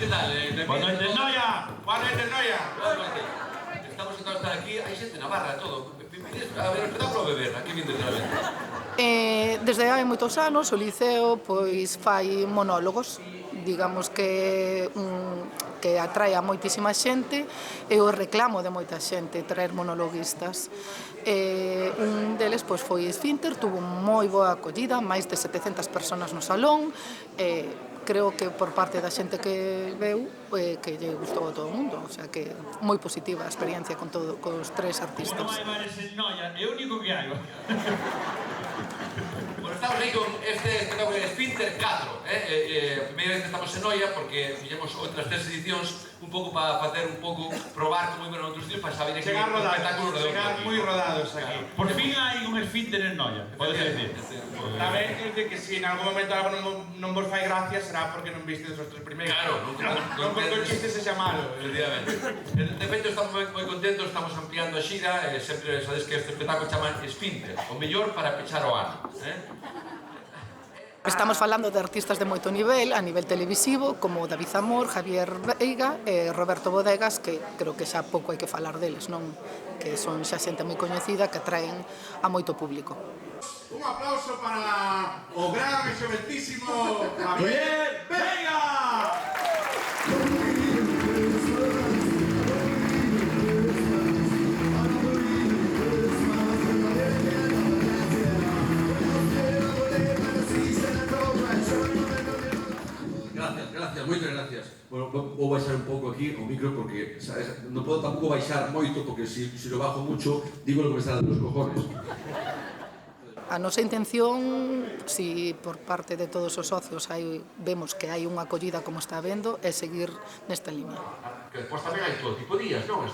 Que tal? Boa noite, Noia! Boa noite, Noia! Estamos sentados aquí, hai xente na barra, todo. A ver, espectáculo a beber, aquí vindo realmente. Desde hai moitos anos o Liceo pois fai monólogos, digamos que atrae a moitísima xente e o reclamo de moita xente traer monologuistas. Un deles pois foi Esfínter, tuvo moi boa acollida, máis de 700 personas no salón, creo que por parte da xente que veu que lle gustou a todo o mundo, o sea que moi positiva a experiencia con cos tres artistas. Como non hai bares en Noia, é o único que hai. Bueno, estamos aí con este espectáculo de Esfínter 4. A primeira vez que estamos en Noia porque fixemos outras 3 edicións un pouco para facer un pouco, probar como iban outros sitios para saber que Chegar rodados, espectáculo chegar moi rodados aquí. Por fin hai un Esfínter en Noia, podes decir. Tamén é que se en algún momento algo non vos fai gracia será porque non vistes os 3 primeiros. Claro, non porque o chiste sexa malo. Efectivamente. De feito, estamos moi contentos, estamos ampliando a xira, sempre sabedes que este espectáculo chama Esfínter, o mellor para pechar o ano. Estamos falando de artistas de moito nivel, a nivel televisivo, como David Zamor, Javier Veiga e Roberto Bodegas, que creo que xa pouco hai que falar deles, non? Que son xa xente moi coñecida que atraen a moito público. Un aplauso para o gran e xoventísimo Javier Veiga! Gracias, moitas gracias. Bueno, vou baixar un pouco aquí o micro porque, sabes, non podo tampouco baixar moito porque se lo bajo mucho, digo lo que me sale de los cojones. A nosa intención, si por parte de todos os socios vemos que hai unha acollida como está habendo, é seguir nesta línea. Que despois tamén hai todo tipo de días, non?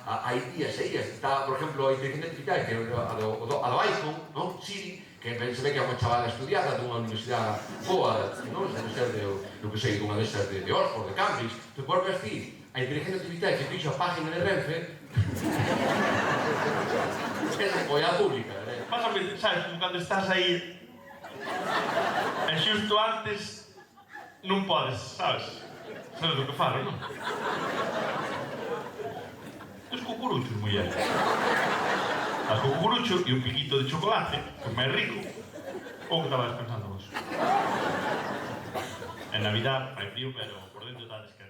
Hai días e días. Está, por exemplo, a inteligencia artificial, que é a do iPhone, non? Siri, que se ve que é unha chavala estudiada dunha universidade boa, non? Debe ser do que sei, dunha desas de Oxford, de Cambridge. Tu podes vestir a inteligencia artificial que fixo a página de Renfe é a polla pública, Pásame, sabes, cando estás aí e xusto antes non podes, sabes? Sabes o que falo, non? Os cucuruchos, muller. As cucurucho e un piquito de chocolate, que é máis rico. Ou que estabas pensando vos? En Navidad hai frío, pero por dentro está descanso.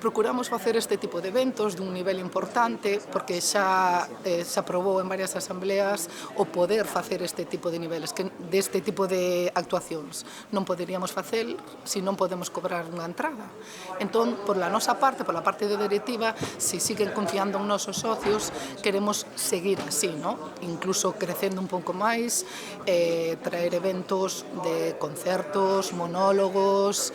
Procuramos facer este tipo de eventos dun nivel importante porque xa se aprobou en varias asambleas o poder facer este tipo de niveles, deste tipo de actuacións. Non poderíamos facer se non podemos cobrar unha entrada. Entón, por la nosa parte, por la parte de directiva, se siguen confiando en nosos socios, queremos seguir así, ¿no? Incluso crecendo un pouco máis, traer eventos de concertos, monólogos,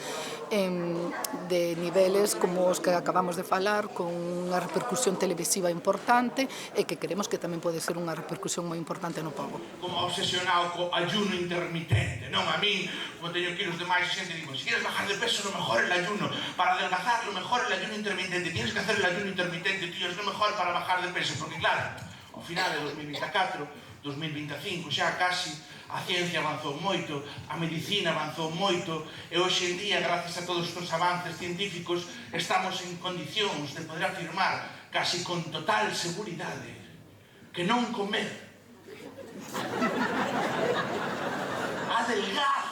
de niveles como os que acabamos de falar, con unha repercusión televisiva importante e que queremos que tamén pode ser unha repercusión moi importante no pobo. Como obsesionado co ayuno intermitente, non? A min, como teño kilos de máis, xente digo, si quieres bajar de peso, lo mejor el ayuno. Para adelgazar, lo mejor el ayuno intermitente. Tienes que hacer el ayuno intermitente, tío, es lo mejor para bajar de peso. Porque claro, ao final de 2024, 2025, xa casi, a ciencia avanzou moito, a medicina avanzou moito e hoxe en día, gracias a todos estes avances científicos, estamos en condicións de poder afirmar casi con total seguridade que non comer adelgaza.